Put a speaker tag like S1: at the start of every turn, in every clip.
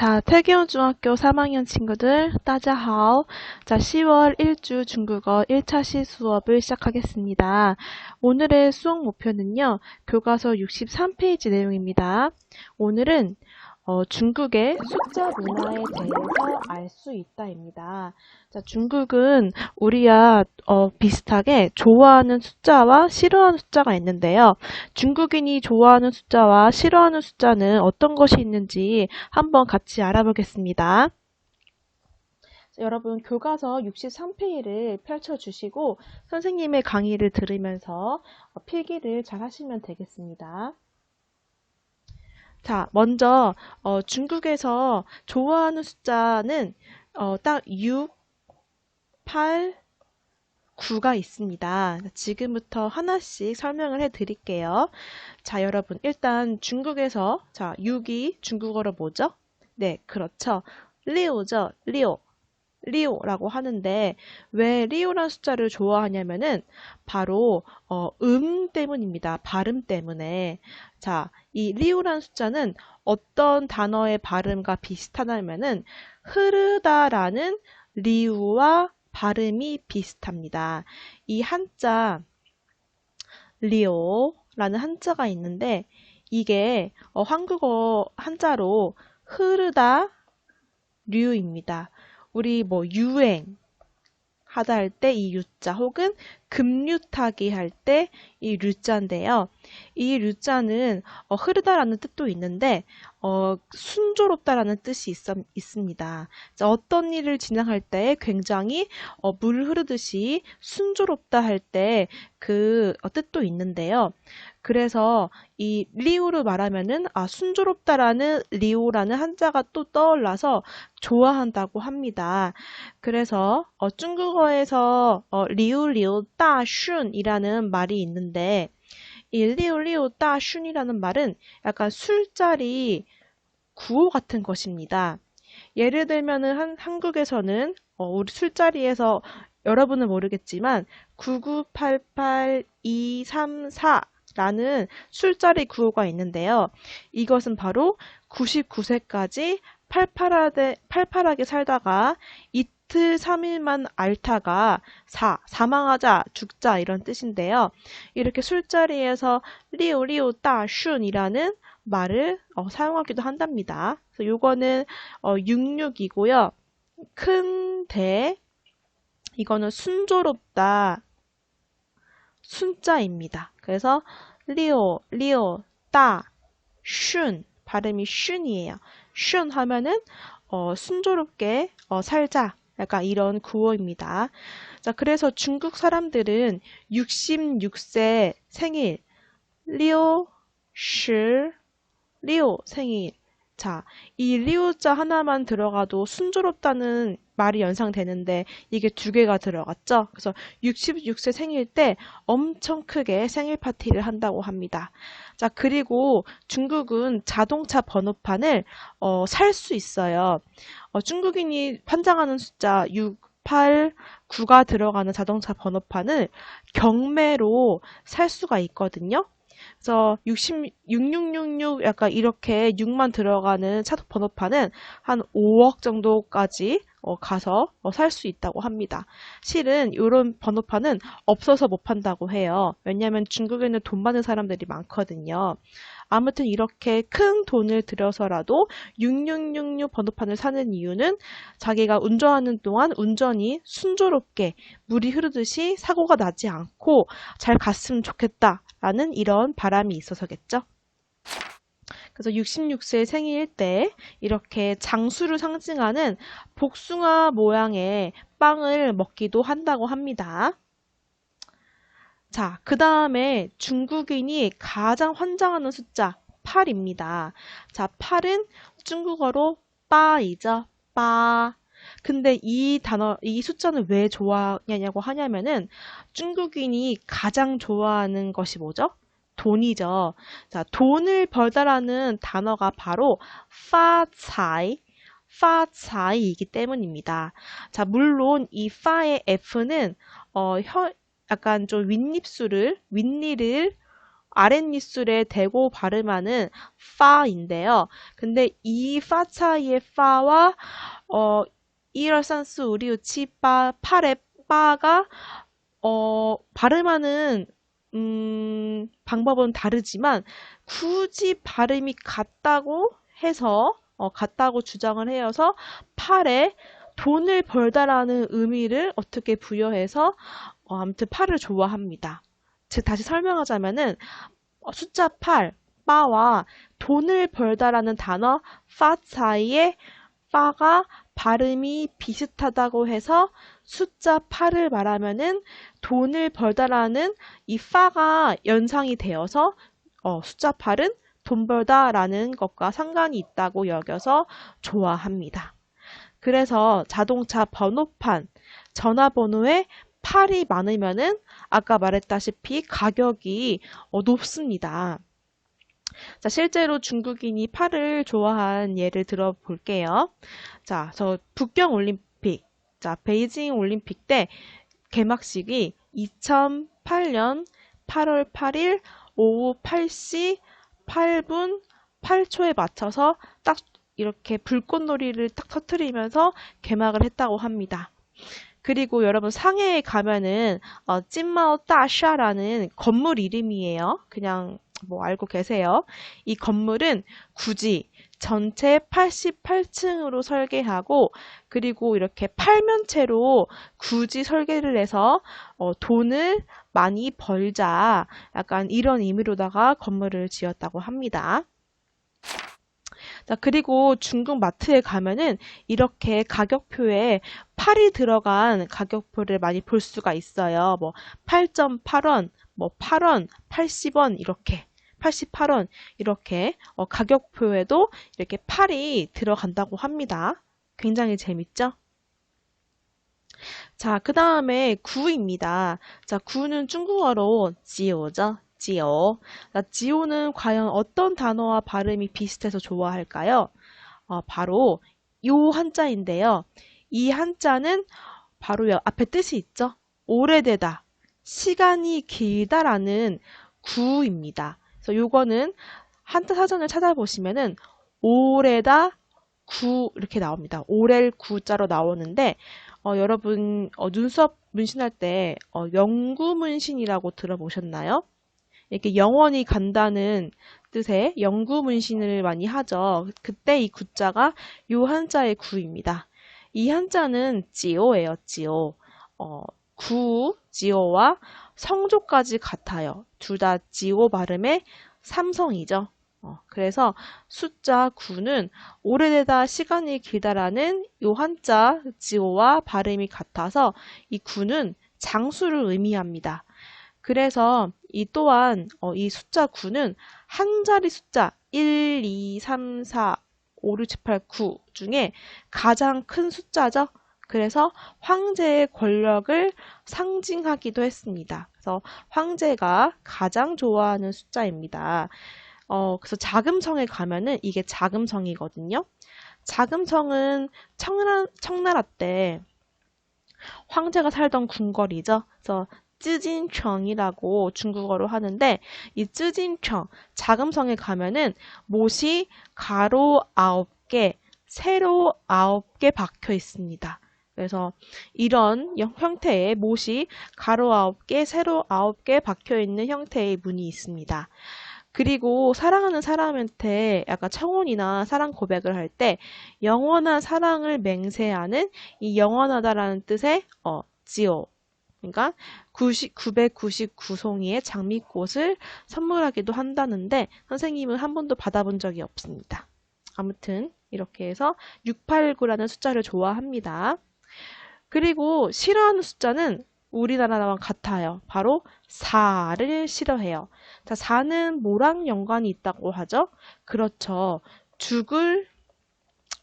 S1: 자, 태계원 중학교 3학년 친구들, 大家好. 자, 10월 1주 중국어 1차시 수업을 시작하겠습니다. 오늘의 수업 목표는요, 교과서 63페이지 내용입니다. 오늘은 중국의 숫자 문화에 대해서 알 수 있다입니다. 자, 중국은 우리와 비슷하게 좋아하는 숫자와 싫어하는 숫자가 있는데요. 중국인이 좋아하는 숫자와 싫어하는 숫자는 어떤 것이 있는지 한번 같이 알아보겠습니다. 자, 여러분 교과서 63페이지를 펼쳐주시고 선생님의 강의를 들으면서 필기를 잘 하시면 되겠습니다. 자, 먼저 중국에서 좋아하는 숫자는 딱 6, 8, 9가 있습니다. 지금부터 하나씩 설명을 해 드릴게요. 자, 여러분 일단 중국에서 자, 6이 중국어로 뭐죠? 네, 그렇죠. 리오죠. 리오라고 하는데 왜 리오라는 숫자를 좋아하냐면은 바로 때문입니다. 발음 때문에. 자, 이 리오라는 숫자는 어떤 단어의 발음과 비슷하냐면은 흐르다라는 리우와 발음이 비슷합니다. 이 한자 리오라는 한자가 있는데 이게 한국어 한자로 흐르다 류입니다. 우리 뭐 유행 하다 할 때 이 유자 혹은 급류타기 할 때 이 류자인데요. 이 류자는 흐르다라는 뜻도 있는데 순조롭다라는 뜻이 있습니다. 자, 어떤 일을 진행할 때 굉장히 물 흐르듯이 순조롭다 할 때 그 뜻도 있는데요. 그래서 이 리오를 말하면은 순조롭다라는 리오라는 한자가 또 떠올라서 좋아한다고 합니다. 그래서 중국어에서 리우 따슌이라는 말이 있는데 이 리우 따슌이라는 말은 약간 술자리 구호 같은 것입니다. 예를 들면은 한국에서는 우리 술자리에서 여러분은 모르겠지만 9988234 라는 술자리 구호가 있는데요. 이것은 바로 99세까지 팔팔하게 살다가 이틀 3일만 앓다가 사망하자, 죽자 이런 뜻인데요. 이렇게 술자리에서 리오 따슌이라는 말을 사용하기도 한답니다. 그래서 요거는 66이고요. 큰 대, 이거는 순조롭다, 순자입니다. 그래서 리오, 따, 슌 발음이 슌이에요. 슌 하면은 순조롭게 살자. 약간 이런 구호입니다. 자, 그래서 중국 사람들은 66세 생일 리오 생일. 자, 이 리오자 하나만 들어가도 순조롭다는 말이 연상되는데 이게 두 개가 들어갔죠. 그래서 66세 생일 때 엄청 크게 생일 파티를 한다고 합니다. 자, 그리고 중국은 자동차 번호판을 살 수 있어요. 중국인이 판장하는 숫자 6, 8, 9가 들어가는 자동차 번호판을 경매로 살 수가 있거든요. 그래서 6666 약간 이렇게 6만 들어가는 차 번호판은 한 5억 정도까지 가서 살 수 있다고 합니다. 실은 이런 번호판은 없어서 못 판다고 해요. 왜냐하면 중국에는 돈 많은 사람들이 많거든요. 아무튼 이렇게 큰 돈을 들여서라도 6666 번호판을 사는 이유는 자기가 운전하는 동안 운전이 순조롭게 물이 흐르듯이 사고가 나지 않고 잘 갔으면 좋겠다라는 이런 바람이 있어서겠죠. 그래서 66세 생일 때 이렇게 장수를 상징하는 복숭아 모양의 빵을 먹기도 한다고 합니다. 자, 그 다음에 중국인이 가장 환장하는 숫자 8입니다. 자, 8은 중국어로 빠이죠. 빠. 근데 이 숫자는 왜 좋아하냐고 하냐면은 중국인이 가장 좋아하는 것이 뭐죠? 돈이죠. 자, 돈을 벌다라는 단어가 바로 파차이이기 때문입니다. 자, 물론 이 파의 F는 약간 좀 윗니를 아랫입술에 대고 발음하는 파인데요. 근데 이 파 차이의 파와 1, 2, 3, 4, 5, 6, 7, 8의 빠가 발음하는 방법은 다르지만 굳이 발음이 같다고 해서 같다고 주장을 해서 팔에 돈을 벌다라는 의미를 어떻게 부여해서 아무튼 팔을 좋아합니다. 즉 다시 설명하자면은 숫자 8, 빠와 돈을 벌다라는 단어 파 사이에 파가 발음이 비슷하다고 해서 숫자 8을 말하면은 돈을 벌다라는 이 파가 연상이 되어서 숫자 8은 돈 벌다라는 것과 상관이 있다고 여겨서 좋아합니다. 그래서 자동차 번호판, 전화번호에 8이 많으면은 아까 말했다시피 가격이 높습니다. 자, 실제로 중국인이 팔을 좋아한 예를 들어볼게요. 자, 저 북경 올림픽, 자, 베이징 올림픽 때 개막식이 2008년 8월 8일 오후 8시 8분 8초에 맞춰서 딱 이렇게 불꽃놀이를 딱 터트리면서 개막을 했다고 합니다. 그리고 여러분 상해에 가면은 찐마오 따샤라는 건물 이름이에요. 그냥 뭐 알고 계세요. 이 건물은 굳이 전체 88층으로 설계하고 그리고 이렇게 팔면체로 굳이 설계를 해서 돈을 많이 벌자 약간 이런 의미로다가 건물을 지었다고 합니다. 자, 그리고 중국 마트에 가면은 이렇게 가격표에 8이 들어간 가격표를 많이 볼 수가 있어요. 뭐 8.8원, 뭐 8원, 80원 이렇게 88원 이렇게 가격표에도 이렇게 8이 들어간다고 합니다. 굉장히 재밌죠? 자, 그 다음에 구입니다. 자, 구는 중국어로 지오죠. 지오. 자, 지오는 과연 어떤 단어와 발음이 비슷해서 좋아할까요? 바로 요 한자인데요. 이 한자는 바로 앞에 뜻이 있죠. 오래되다, 시간이 길다라는 구입니다. 그래서 요거는 한자 사전을 찾아보시면은 오래다 구 이렇게 나옵니다. 오렐 구자로 나오는데 여러분 눈썹 문신할 때 영구 문신이라고 들어보셨나요? 이렇게 영원히 간다는 뜻의 영구 문신을 많이 하죠. 그때 이 구자가 요 한자의 구입니다. 이 한자는 지오예요, 지오. 구, 지오와 성조까지 같아요. 둘 다 지오 발음의 삼성이죠. 그래서 숫자 9는 오래되다 시간이 길다라는 요 한자 지오와 발음이 같아서 이 9는 장수를 의미합니다. 그래서 이 또한 이 숫자 9는 한 자리 숫자 1, 2, 3, 4, 5, 6, 7, 8, 9 중에 가장 큰 숫자죠. 그래서 황제의 권력을 상징하기도 했습니다. 그래서 황제가 가장 좋아하는 숫자입니다. 그래서 자금성에 가면은 이게 자금성이거든요. 자금성은 청나라 때 황제가 살던 궁궐이죠. 그래서 쯔진청이라고 중국어로 하는데 이 쯔진청 자금성에 가면은 못이 가로 9개, 세로 9개 박혀 있습니다. 그래서 이런 형태의 못이 가로 9개, 세로 9개 박혀 있는 형태의 문이 있습니다. 그리고 사랑하는 사람한테 약간 청혼이나 사랑 고백을 할 때 영원한 사랑을 맹세하는 이 영원하다라는 뜻의 지오. 그러니까 999송이의 장미꽃을 선물하기도 한다는데 선생님은 한 번도 받아본 적이 없습니다. 아무튼 이렇게 해서 689라는 숫자를 좋아합니다. 그리고 싫어하는 숫자는 우리나라랑 같아요. 바로 4를 싫어해요. 자, 4는 뭐랑 연관이 있다고 하죠? 그렇죠. 죽을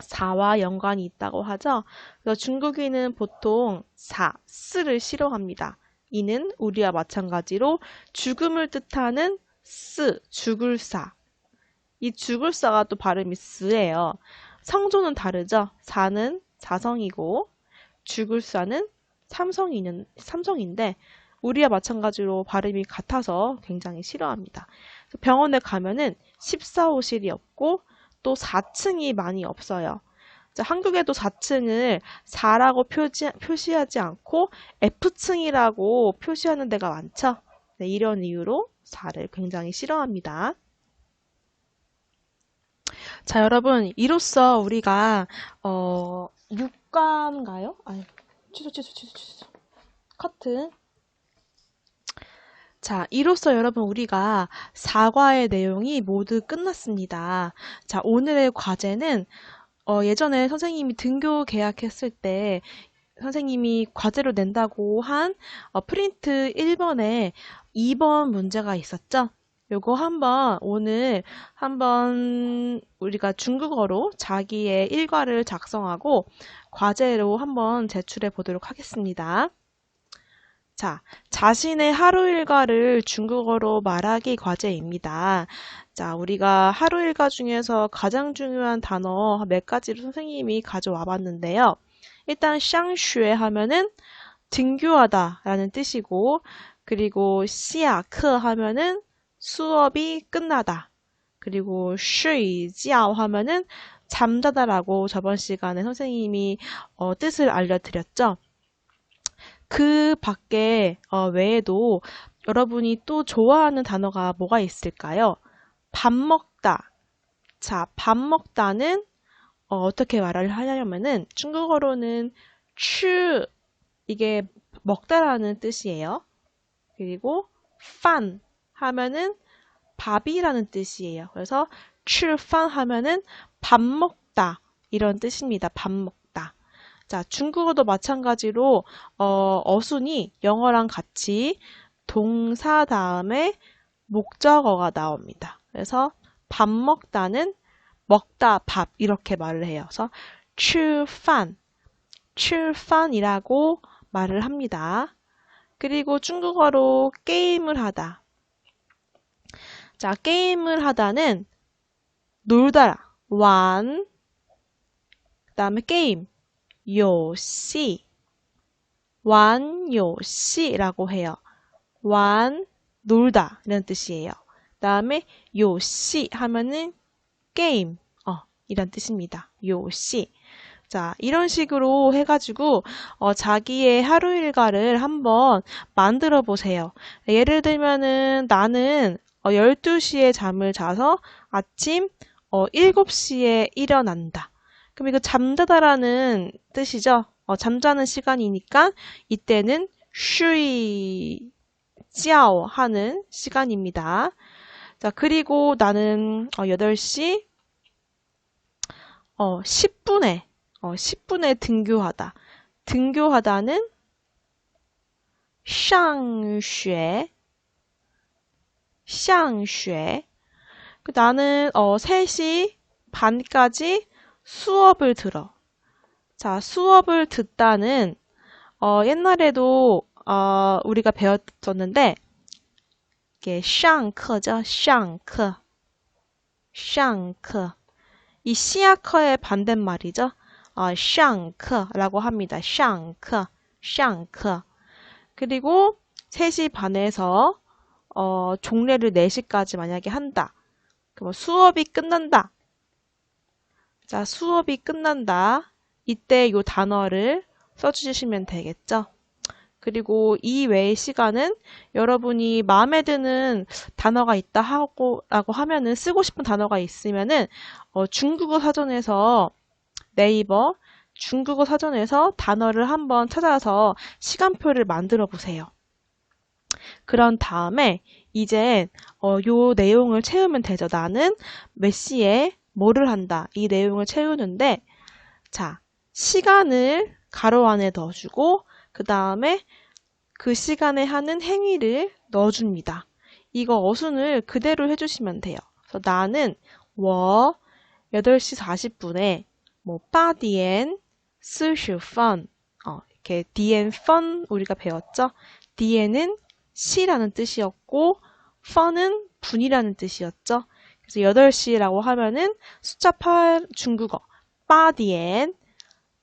S1: 4와 연관이 있다고 하죠. 그래서 중국인은 보통 4를 싫어합니다. 이는 우리와 마찬가지로 죽음을 뜻하는 죽을 사. 이 죽을 사가 또 발음이 스예요. 성조는 다르죠. 4는 4성이고 죽을 사는 삼성인데 우리와 마찬가지로 발음이 같아서 굉장히 싫어합니다. 병원에 가면은 14호실이 없고 또 4층이 많이 없어요. 한국에도 4층을 4라고 표시하지 않고 F층이라고 표시하는 데가 많죠. 네, 이런 이유로 4를 굉장히 싫어합니다. 자, 여러분, 이로써 우리가 육과인가요? 아니, 취소. 커트. 자, 이로써 여러분 우리가 4과의 내용이 모두 끝났습니다. 자, 오늘의 과제는 예전에 선생님이 등교 계약했을 때 선생님이 과제로 낸다고 한 프린트 1번에 2번 문제가 있었죠? 요거 오늘 한번 우리가 중국어로 자기의 일과를 작성하고 과제로 한번 제출해 보도록 하겠습니다. 자, 자신의 하루 일과를 중국어로 말하기 과제입니다. 자, 우리가 하루 일과 중에서 가장 중요한 단어 몇 가지를 선생님이 가져와 봤는데요. 일단 샹슈에 하면은 등교하다 라는 뜻이고, 그리고 시아크 하면은 수업이 끝나다. 그리고 쉬지ao 하면은 잠자다라고 저번 시간에 선생님이 뜻을 알려드렸죠. 그 밖에 외에도 여러분이 또 좋아하는 단어가 뭐가 있을까요? 밥 먹다. 자, 밥 먹다는 어떻게 말을 하냐면은 중국어로는 추 이게 먹다라는 뜻이에요. 그리고 판 하면은 밥이라는 뜻이에요. 그래서 吃饭 하면은 밥 먹다 이런 뜻입니다. 밥 먹다. 자, 중국어도 마찬가지로 어순이 영어랑 같이 동사 다음에 목적어가 나옵니다. 그래서 밥 먹다는 먹다 밥 이렇게 말을 해요. 그래서 吃饭, 吃饭이라고 말을 합니다. 그리고 중국어로 게임을 하다. 자, 게임을 하다는 놀다, 완, 그 다음에 게임, 游戏, 완, 游戏라고 해요. 완, 놀다 이런 뜻이에요. 그 다음에 游戏 하면은 게임, 이런 뜻입니다. 游戏. 자, 이런 식으로 해가지고 자기의 하루 일과를 한번 만들어 보세요. 예를 들면은 나는 12시에 잠을 자서 아침 7시에 일어난다. 그럼 이거 잠자다라는 뜻이죠. 잠자는 시간이니까 이때는 쉬觉 하는 시간입니다. 자, 그리고 나는 8시 10분에 등교하다. 등교하다는 上学 나는 3시 반까지 수업을 들어. 자, 수업을 듣다는 옛날에도 우리가 배웠었는데 이게 上课죠. 上课. 이 시아커의 반대말이죠. 上课라고 합니다. 上课. 그리고 3시 반에서 종례를 4시까지 만약에 한다. 그럼 수업이 끝난다. 자, 수업이 끝난다. 이때 이 단어를 써주시면 되겠죠. 그리고 이 외의 시간은 여러분이 마음에 드는 단어가 있다 라고 하면은 쓰고 싶은 단어가 있으면은 중국어 사전에서 네이버 중국어 사전에서 단어를 한번 찾아서 시간표를 만들어 보세요. 그런 다음에 이제 요 내용을 채우면 되죠. 나는 몇 시에 뭐를 한다. 이 내용을 채우는데 자, 시간을 가로 안에 넣어주고 그 다음에 그 시간에 하는 행위를 넣어줍니다. 이거 어순을 그대로 해주시면 돼요. 그래서 나는 8시 40분에 8点40分 이렇게 디엔 펀 우리가 배웠죠? 디엔은 시라는 뜻이었고 펀은 분이라는 뜻이었죠. 그래서 8시라고 하면은 숫자 8 중국어 8点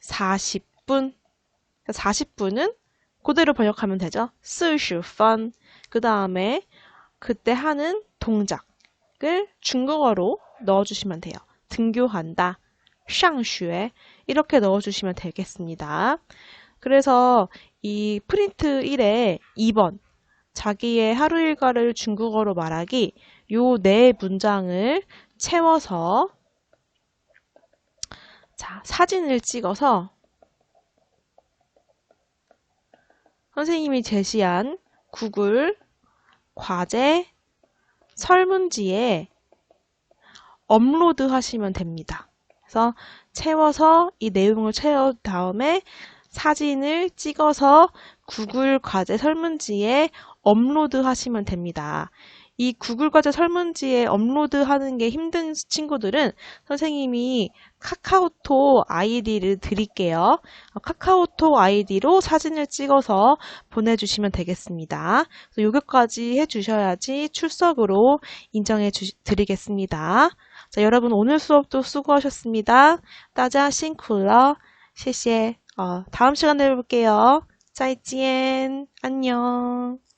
S1: 40분 40분은 그대로 번역하면 되죠. 40分. 그 다음에 그때 하는 동작을 중국어로 넣어주시면 돼요. 등교한다, 上学 이렇게 넣어주시면 되겠습니다. 그래서 이 프린트 1에 2번 자기의 하루 일과를 중국어로 말하기 요 네 문장을 채워서 자, 사진을 찍어서 선생님이 제시한 구글 과제 설문지에 업로드 하시면 됩니다. 그래서 채워서 이 내용을 채운 다음에 사진을 찍어서 구글 과제 설문지에 업로드 하시면 됩니다. 이 구글 과제 설문지에 업로드 하는 게 힘든 친구들은 선생님이 카카오톡 아이디를 드릴게요. 카카오톡 아이디로 사진을 찍어서 보내주시면 되겠습니다. 여기까지 해주셔야지 출석으로 인정해 드리겠습니다. 자, 여러분 오늘 수업도 수고하셨습니다. 大家辛苦了. 谢谢. 다음 시간에 뵐게요. 再见. 안녕.